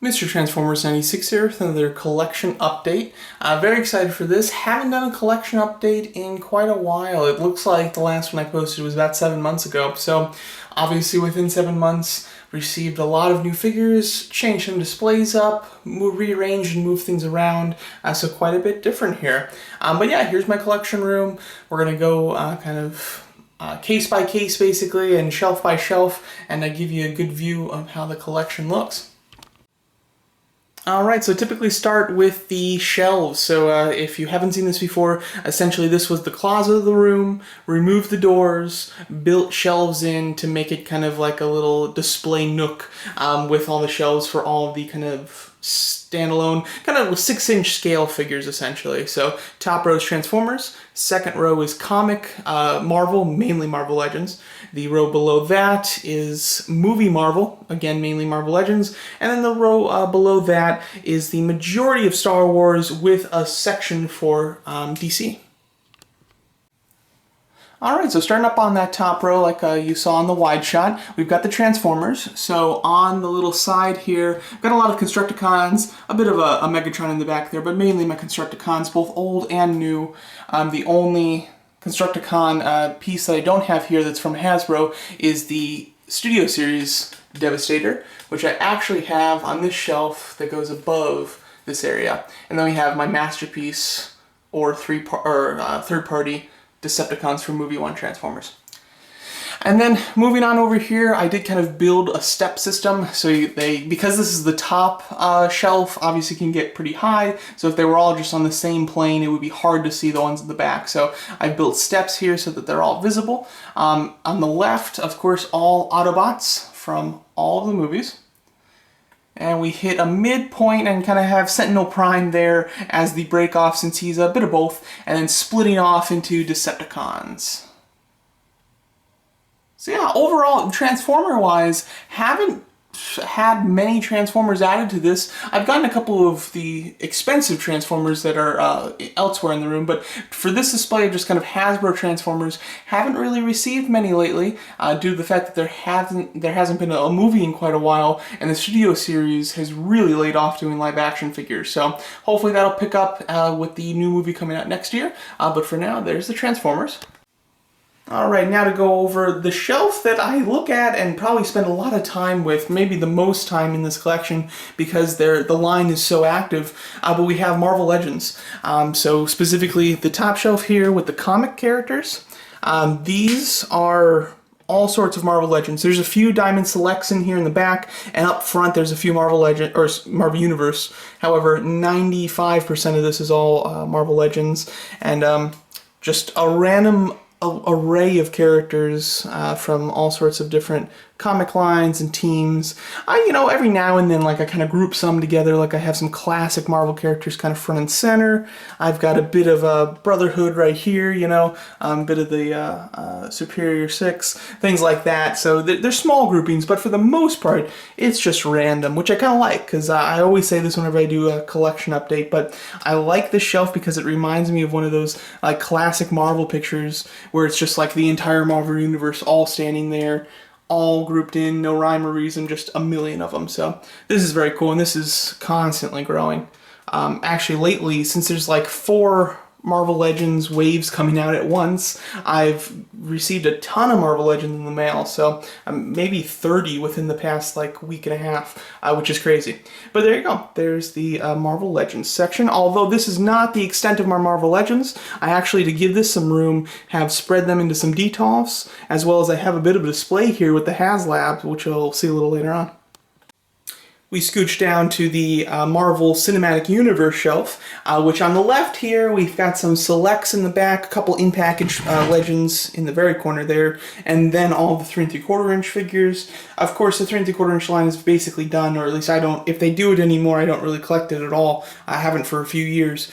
Mr. Transformers 96 here with another collection update. Very excited for this. Haven't done a collection update in quite a while. It looks like the last one I posted was about 7 months ago. So obviously within 7 months, received a lot of new figures, changed some displays up, rearranged and moved things around. So quite a bit different here. But yeah, here's my collection room. We're going to go case by case basically and shelf by shelf, and I give you a good view of how the collection looks. Alright, so typically start with the shelves. So if you haven't seen this before, essentially this was the closet of the room, removed the doors, built shelves in to make it kind of like a little display nook with all the shelves for all of the kind of standalone, kind of 6-inch scale figures essentially. So top row is Transformers, second row is comic, Marvel, mainly Marvel Legends. The row below that is movie Marvel, again mainly Marvel Legends, and then the row below that is the majority of Star Wars with a section for DC. Alright, so starting up on that top row like you saw in the wide shot, we've got the Transformers. So on the little side here, I've got a lot of Constructicons, a bit of a Megatron in the back there, but mainly my Constructicons, both old and new. The only Constructicon piece that I don't have here that's from Hasbro is the Studio Series Devastator, which I actually have on this shelf that goes above this area. And then we have my masterpiece or third-party Decepticons from Movie 1 Transformers. And then moving on over here, I did kind of build a step system. So because this is the top shelf, obviously can get pretty high. So if they were all just on the same plane, it would be hard to see the ones in the back. So I built steps here so that they're all visible. On the left, of course, all Autobots from all of the movies. And we hit a midpoint and kind of have Sentinel Prime there as the break-off since he's a bit of both, and then splitting off into Decepticons. So yeah, overall, Transformer-wise, haven't had many Transformers added to this. I've gotten a couple of the expensive Transformers that are elsewhere in the room, but for this display of just kind of Hasbro Transformers, haven't really received many lately due to the fact that there hasn't been a movie in quite a while, and the Studio Series has really laid off doing live action figures. So hopefully that'll pick up with the new movie coming out next year, but for now, there's the Transformers. Alright, now to go over the shelf that I look at and probably spend a lot of time with, maybe the most time in this collection because the line is so active, but we have Marvel Legends. So specifically the top shelf here with the comic characters. These are all sorts of Marvel Legends. There's a few Diamond Selects in here in the back, and up front there's a few Marvel Legend or Marvel Universe. However, 95% of this is all Marvel Legends, and just a random array of characters from all sorts of different comic lines and teams. Every now and then, like, I kind of group some together. Like, I have some classic Marvel characters kind of front and center. I've got a bit of a Brotherhood right here, a bit of the Superior Six, things like that. So they're small groupings, but for the most part, it's just random, which I kind of like, because I always say this whenever I do a collection update, but I like this shelf because it reminds me of one of those like classic Marvel pictures where it's just like the entire Marvel Universe all standing there, all grouped in, no rhyme or reason, just a million of them. So this is very cool, and this is constantly growing. Actually, lately, since there's like 4 Marvel Legends waves coming out at once, I've received a ton of Marvel Legends in the mail, so maybe 30 within the past like week and a half, which is crazy. But there you go, there's the Marvel Legends section. Although this is not the extent of my Marvel Legends, I actually, to give this some room, have spread them into some Detox, as well as I have a bit of a display here with the HasLab, which you'll see a little later on. We scooch down to the Marvel Cinematic Universe shelf, which on the left here, we've got some selects in the back, a couple in-package Legends in the very corner there, and then all the 3 3/4-inch figures. Of course, the 3 3/4-inch line is basically done, or at least I don't, if they do it anymore, I don't really collect it at all. I haven't for a few years.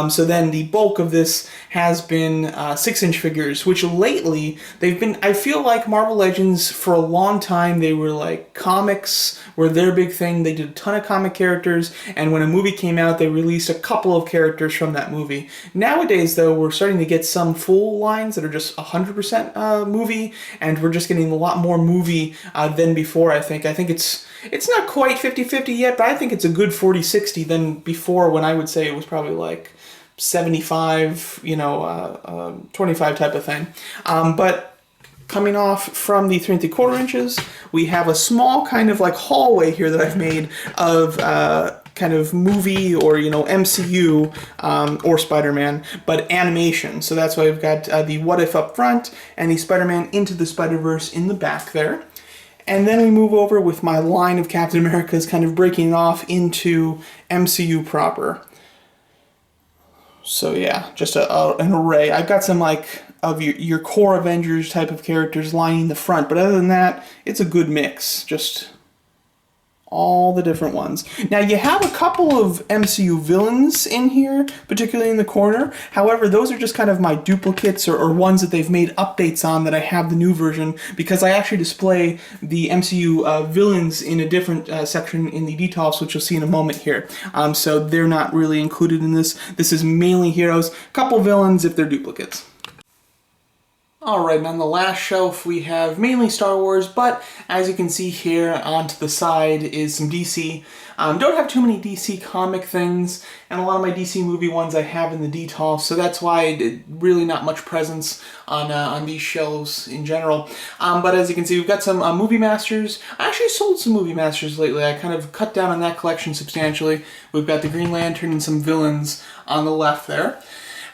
So then the bulk of this has been 6-inch figures, which lately, they've been, I feel like Marvel Legends, for a long time, they were like comics were their big thing. They did a ton of comic characters, and when a movie came out, they released a couple of characters from that movie. Nowadays, though, we're starting to get some full lines that are just 100% movie, and we're just getting a lot more movie than before, I think. I think It's not quite 50-50 yet, but I think it's a good 40-60 than before, when I would say it was probably like 75, 25 type of thing. But coming off from the 3 3/4 inches, we have a small kind of like hallway here that I've made of kind of movie or MCU or Spider-Man, but animation. So that's why we've got the What If up front and the Spider-Man Into the Spider-Verse in the back there. And then we move over with my line of Captain America's, kind of breaking off into MCU proper. So yeah, just an array. I've got some like of your core Avengers type of characters lining the front, but other than that, it's a good mix. Just all the different ones. Now you have a couple of MCU villains in here, particularly in the corner. However, those are just kind of my duplicates or ones that they've made updates on that I have the new version, because I actually display the MCU villains in a different section in the Detox, which you'll see in a moment here. So they're not really included in this. This is mainly heroes, couple villains if they're duplicates. Alright, and on the last shelf we have mainly Star Wars, but as you can see here onto the side is some DC. Don't have too many DC comic things, and a lot of my DC movie ones I have in the Detox, so that's why really not much presence on these shelves in general. But as you can see, we've got some Movie Masters. I actually sold some Movie Masters lately. I kind of cut down on that collection substantially. We've got the Green Lantern and some villains on the left there.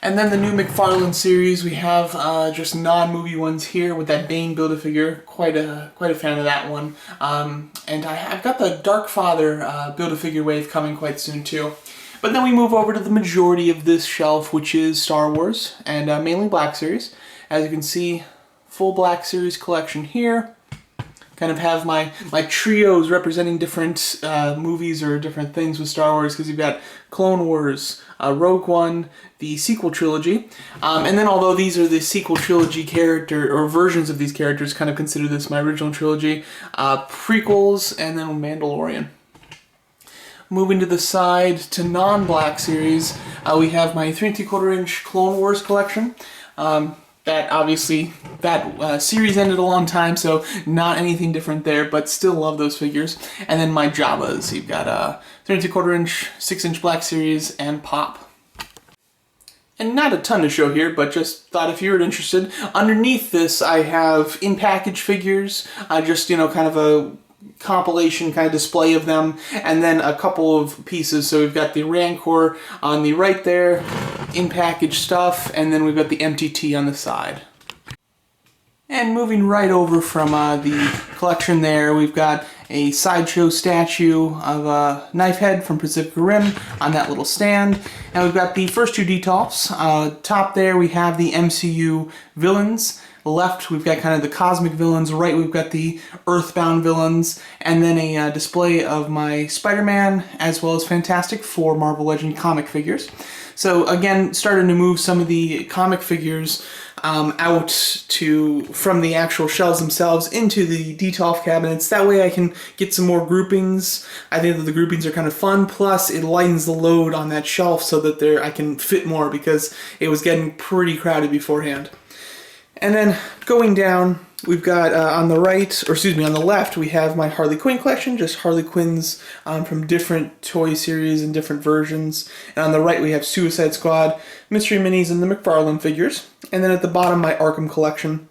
And then the new McFarlane series, we have just non-movie ones here with that Bane Build-A-Figure. Quite a fan of that one. And I've got the Dark Father Build-A-Figure wave coming quite soon too. But then we move over to the majority of this shelf, which is Star Wars and mainly Black Series. As you can see, full Black Series collection here. Kind of have my trios representing different movies or different things with Star Wars, because you've got Clone Wars, Rogue One, the sequel trilogy, and then although these are the sequel trilogy character or versions of these characters, kind of consider this my original trilogy, prequels, and then Mandalorian. Moving to the side to non-Black Series, we have my 3 3/4 inch Clone Wars collection. That obviously, that series ended a long time, so not anything different there, but still love those figures. And then my Jabba's. You've got 3 3/4 inch, 6 inch Black Series, and Pop. And not a ton to show here, but just thought if you were interested. Underneath this, I have in-package figures, just, kind of a compilation kind of display of them, and then a couple of pieces. So we've got the Rancor on the right there, in-package stuff, and then we've got the MTT on the side. And moving right over from the collection there, we've got a Sideshow statue of Knifehead from Pacific Rim on that little stand. And we've got the first two Detox. Top there we have the MCU villains. Left, we've got kind of the cosmic villains. Right, we've got the Earthbound villains. And then a display of my Spider-Man, as well as Fantastic Four Marvel Legend comic figures. So again, starting to move some of the comic figures out from the actual shelves themselves into the Detox cabinets. That way I can get some more groupings. I think that the groupings are kind of fun, plus it lightens the load on that shelf so that I can fit more, because it was getting pretty crowded beforehand. And then going down, we've got on the left, we have my Harley Quinn collection, just Harley Quinns from different toy series and different versions. And on the right, we have Suicide Squad, Mystery Minis, and the McFarlane figures. And then at the bottom, my Arkham collection,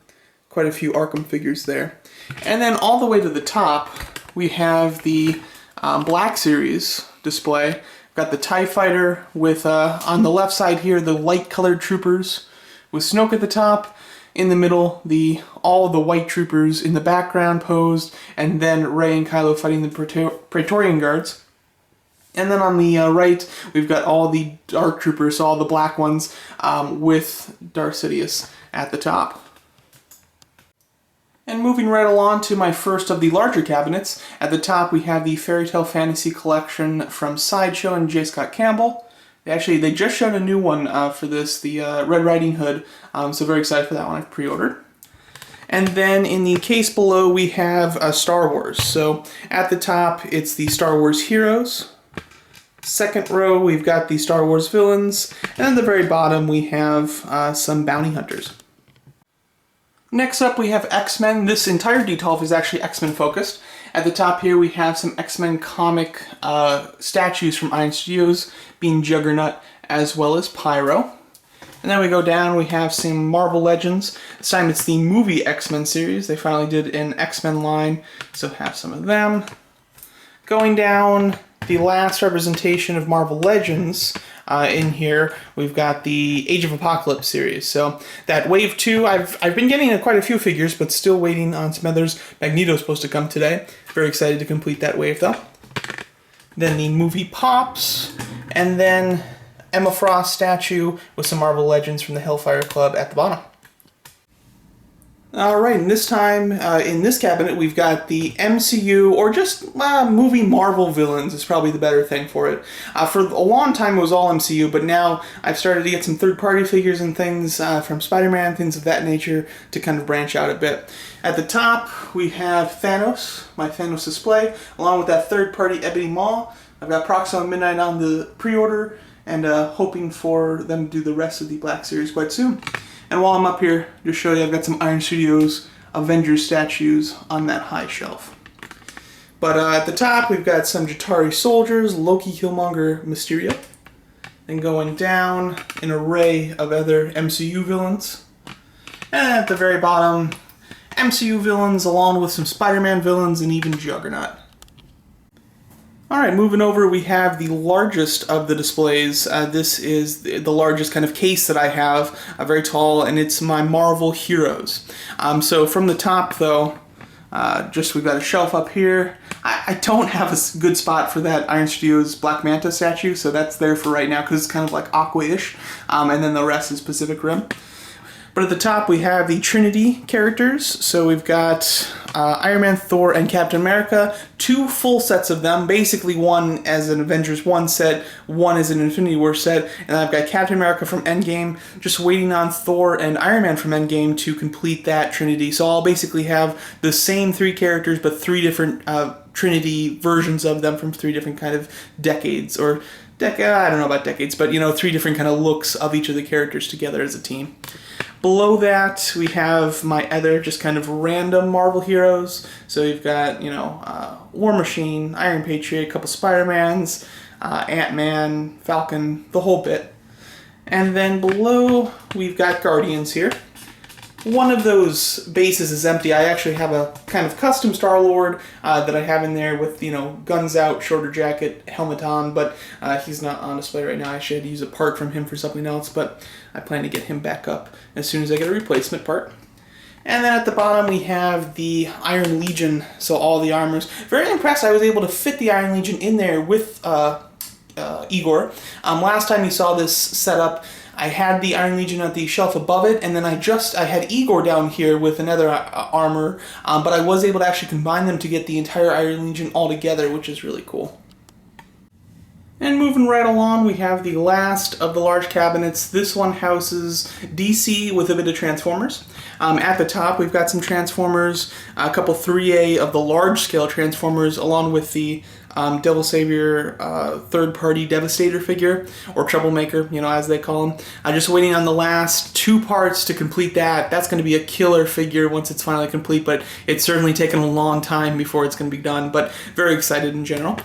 quite a few Arkham figures there. And then all the way to the top, we have the Black Series display. We've got the TIE Fighter with, on the left side here, the light-colored troopers with Snoke at the top. In the middle, all of the white troopers in the background posed, and then Rey and Kylo fighting the Praetorian Guards. And then on the right, we've got all the Dark Troopers, so all the black ones, with Darth Sidious at the top. And moving right along to my first of the larger cabinets, at the top we have the Fairy Tale Fantasy Collection from Sideshow and J. Scott Campbell. They just showed a new one for this, the Red Riding Hood, so very excited for that one. I've pre-ordered. And then in the case below we have Star Wars. So at the top it's the Star Wars Heroes. Second row we've got the Star Wars Villains. And at the very bottom we have some Bounty Hunters. Next up we have X-Men. This entire Detox is actually X-Men focused. At the top here we have some X-Men comic statues from Iron Studios, being Juggernaut as well as Pyro. And then we go down, we have some Marvel Legends. This time it's the movie X-Men series. They finally did an X-Men line, so have some of them. Going down, the last representation of Marvel Legends in here, we've got the Age of Apocalypse series. So that Wave 2, I've been getting quite a few figures, but still waiting on some others. Magneto's supposed to come today. Very excited to complete that wave though. Then the movie Pops, and then Emma Frost statue with some Marvel Legends from the Hellfire Club at the bottom. Alright, and this time in this cabinet we've got the MCU, or just movie Marvel villains is probably the better thing for it. For a long time it was all MCU, but now I've started to get some third-party figures and things from Spider-Man, things of that nature, to kind of branch out a bit. At the top we have Thanos, my Thanos display, along with that third-party Ebony Maw. I've got Proxima Midnight on the pre-order, and hoping for them to do the rest of the Black Series quite soon. And while I'm up here, just show you I've got some Iron Studios Avengers statues on that high shelf. But at the top we've got some Jatari soldiers, Loki, Killmonger, Mysterio. And going down, an array of other MCU villains. And at the very bottom, MCU villains along with some Spider-Man villains and even Juggernaut. Alright, moving over, we have the largest of the displays. This is the largest kind of case that I have, very tall, and it's my Marvel Heroes. So from the top, though, we've got a shelf up here. I don't have a good spot for that Iron Studios Black Manta statue, so that's there for right now, because it's kind of like Aqua-ish, and then the rest is Pacific Rim. But at the top we have the Trinity characters, so we've got Iron Man, Thor, and Captain America, 2 full sets of them, basically one as an Avengers 1 set, one as an Infinity War set, and I've got Captain America from Endgame, just waiting on Thor and Iron Man from Endgame to complete that Trinity. So I'll basically have the same 3 characters, but 3 different Trinity versions of them from 3 different kind of decades, or I don't know about decades, but 3 different kind of looks of each of the characters together as a team. Below that, we have my other just kind of random Marvel heroes. So you've got, War Machine, Iron Patriot, a couple Spider-Mans, Ant-Man, Falcon, the whole bit. And then below, we've got Guardians here. One of those bases is empty. I actually have a kind of custom Star-Lord that I have in there with, guns out, shorter jacket, helmet on, but he's not on display right now. I should use a part from him for something else, but I plan to get him back up as soon as I get a replacement part. And then at the bottom we have the Iron Legion, so all the armors. Very impressed I was able to fit the Iron Legion in there with Igor. Last time you saw this setup, I had the Iron Legion at the shelf above it, and then I had Igor down here with another armor, but I was able to actually combine them to get the entire Iron Legion all together, which is really cool. And moving right along, we have the last of the large cabinets. This one houses DC with a bit of Transformers. At the top, we've got some Transformers, a couple 3A of the large-scale Transformers, along with the Devil Savior third-party Devastator figure, or Troublemaker, as they call him. I'm just waiting on the last 2 parts to complete that. That's going to be a killer figure once it's finally complete, but it's certainly taken a long time before it's going to be done, but very excited in general.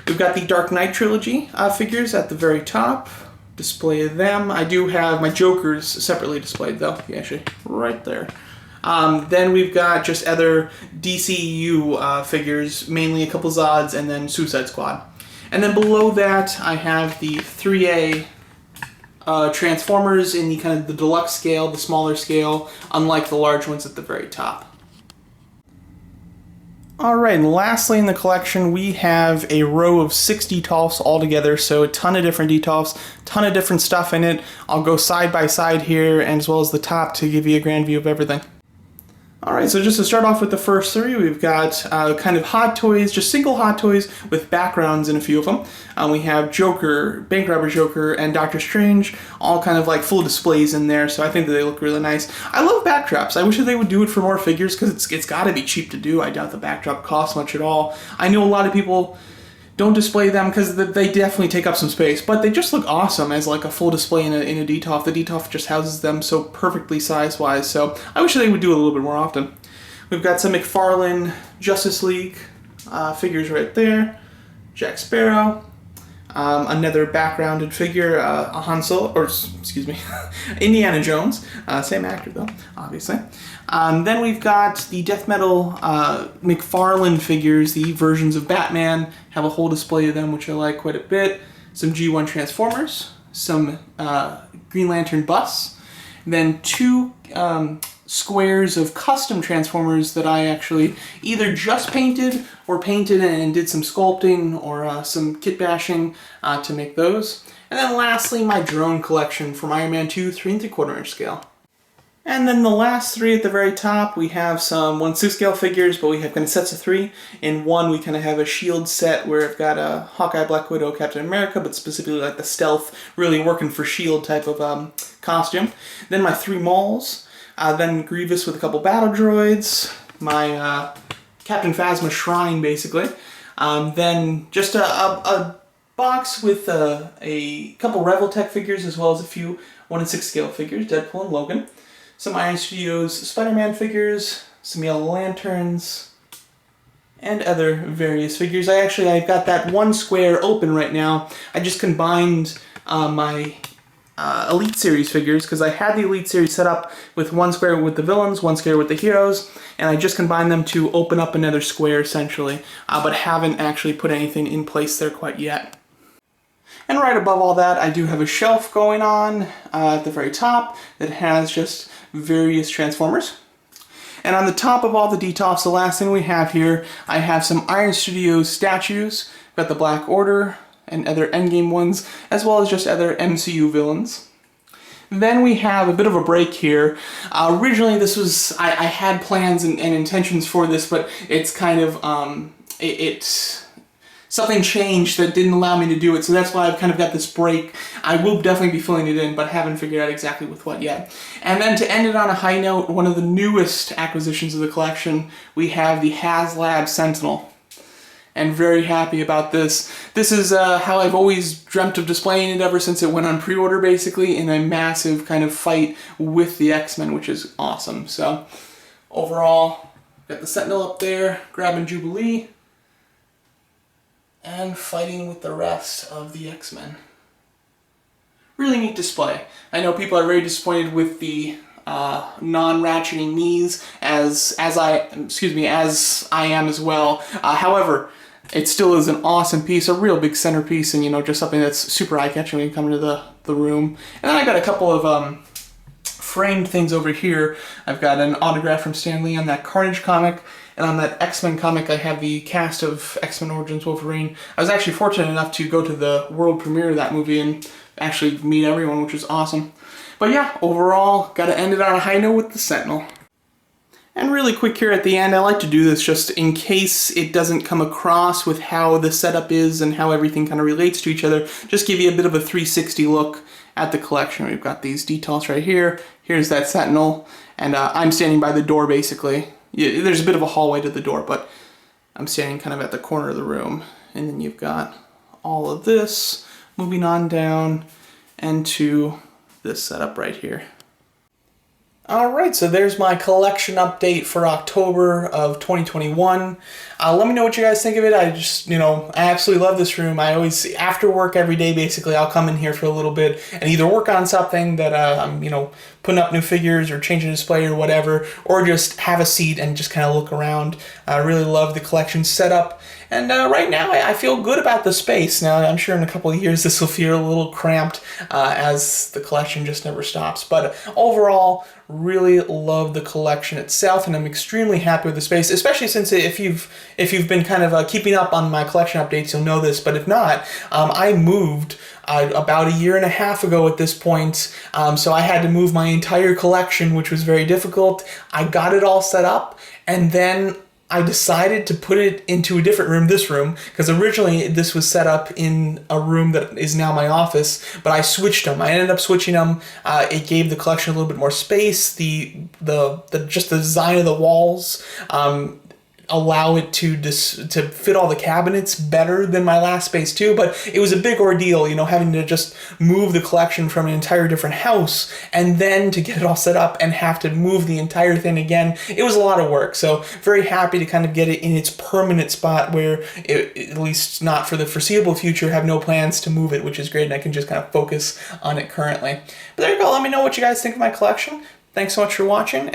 We've got the Dark Knight trilogy figures at the very top. Display of them. I do have my Jokers separately displayed though. Actually, right there. Then we've got just other DCU figures, mainly a couple Zods and then Suicide Squad. And then below that, I have the 3A Transformers in the kind of the deluxe scale, the smaller scale, unlike the large ones at the very top. Alright, and lastly in the collection we have a row of 6 Detox altogether, so a ton of different Detox, ton of different stuff in it. I'll go side by side here, and as well as the top to give you a grand view of everything. Alright, so just to start off with the first 3, we've got kind of Hot Toys, just single Hot Toys with backgrounds in a few of them. We have Joker, Bank Robber Joker, and Doctor Strange, all kind of like full displays in there, so I think that they look really nice. I love backdrops. I wish that they would do it for more figures, because it's got to be cheap to do. I doubt the backdrop costs much at all. I know a lot of people don't display them because they definitely take up some space, but they just look awesome as like a full display in a DTOF. The DTOF just houses them so perfectly size-wise, so I wish they would do it a little bit more often. We've got some McFarlane Justice League, figures right there. Jack Sparrow. Another backgrounded figure, a Han Solo, or excuse me, Indiana Jones. Same actor though, obviously. Then we've got the Death Metal McFarlane figures, the versions of Batman. Have a whole display of them, which I like quite a bit. Some G1 Transformers, some Green Lantern busts, then two squares of custom Transformers that I actually either just painted or painted and did some sculpting or some kit bashing to make those. And then lastly, my drone collection from Iron Man 2 3 3/4 inch scale. And then the last three at the very top, we have some 1/6 scale figures, but we have kind of sets of three. In one, we kind of have a shield set where I've got a Hawkeye, Black Widow, Captain America, but specifically like the stealth, really working for shield type of costume. Then my three Mauls, then Grievous with a couple battle droids, my Captain Phasma Shrine, basically. Then just a box with a couple Reveltech figures, as well as a few 1/6 scale figures, Deadpool and Logan. Some Iron Studios Spider-Man figures, some Yellow Lanterns, and other various figures. I've got that one square open right now. I just combined my Elite Series figures, because I had the Elite Series set up with one square with the villains, one square with the heroes, and I just combined them to open up another square, essentially, but haven't actually put anything in place there quite yet. And right above all that, I do have a shelf going on at the very top that has just various Transformers. And on the top of all the Detox, the last thing we have here, I have some Iron Studios statues. Got the Black Order and other Endgame ones, as well as just other MCU villains. Then we have a bit of a break here. Originally this was, I had plans and intentions for this, but it's kind of, something changed that didn't allow me to do it, so that's why I've kind of got this break. I will definitely be filling it in, but haven't figured out exactly with what yet. And then to end it on a high note, one of the newest acquisitions of the collection, we have the HasLab Sentinel. And very happy about this. This is how I've always dreamt of displaying it ever since it went on pre-order, basically, in a massive kind of fight with the X-Men, which is awesome. So, overall, got the Sentinel up there, grabbing Jubilee, and fighting with the rest of the X-Men. Really neat display. I know people are very disappointed with the non-ratcheting knees, as I am as well. However, it still is an awesome piece, a real big centerpiece, and just something that's super eye-catching when you come into the room. And then I got a couple of framed things over here. I've got an autograph from Stan Lee on that Carnage comic. And on that X-Men comic, I have the cast of X-Men Origins Wolverine. I was actually fortunate enough to go to the world premiere of that movie and actually meet everyone, which was awesome. But yeah, overall, got to end it on a high note with the Sentinel. And really quick here at the end, I like to do this just in case it doesn't come across with how the setup is and how everything kind of relates to each other. Just give you a bit of a 360 look at the collection. We've got these details right here. Here's that Sentinel, and I'm standing by the door, basically. Yeah, there's a bit of a hallway to the door, but I'm standing kind of at the corner of the room. And then you've got all of this moving on down and to this setup right here. Alright, so there's my collection update for October of 2021. Let me know what you guys think of it. I just, I absolutely love this room. I always, after work every day, basically, I'll come in here for a little bit and either work on something that I'm, putting up new figures or changing display or whatever, or just have a seat and just kind of look around. I really love the collection setup. And right now, I feel good about the space. Now, I'm sure in a couple of years, this will feel a little cramped as the collection just never stops. But overall, really love the collection itself, and I'm extremely happy with the space, especially since if you've been kind of keeping up on my collection updates, you'll know this. But if not, I moved about a year and a half ago at this point, so I had to move my entire collection, which was very difficult. I got it all set up, and then I decided to put it into a different room, this room, because originally this was set up in a room that is now my office, but I switched them. I ended up switching them. It gave the collection a little bit more space. Just the design of the walls allow it to fit all the cabinets better than my last space too, but it was a big ordeal, you know, having to just move the collection from an entire different house and then to get it all set up and have to move the entire thing again. It was a lot of work, so very happy to kind of get it in its permanent spot where at least not for the foreseeable future, have no plans to move it, which is great, and I can just kind of focus on it currently. But there you go, let me know what you guys think of my collection. Thanks so much for watching.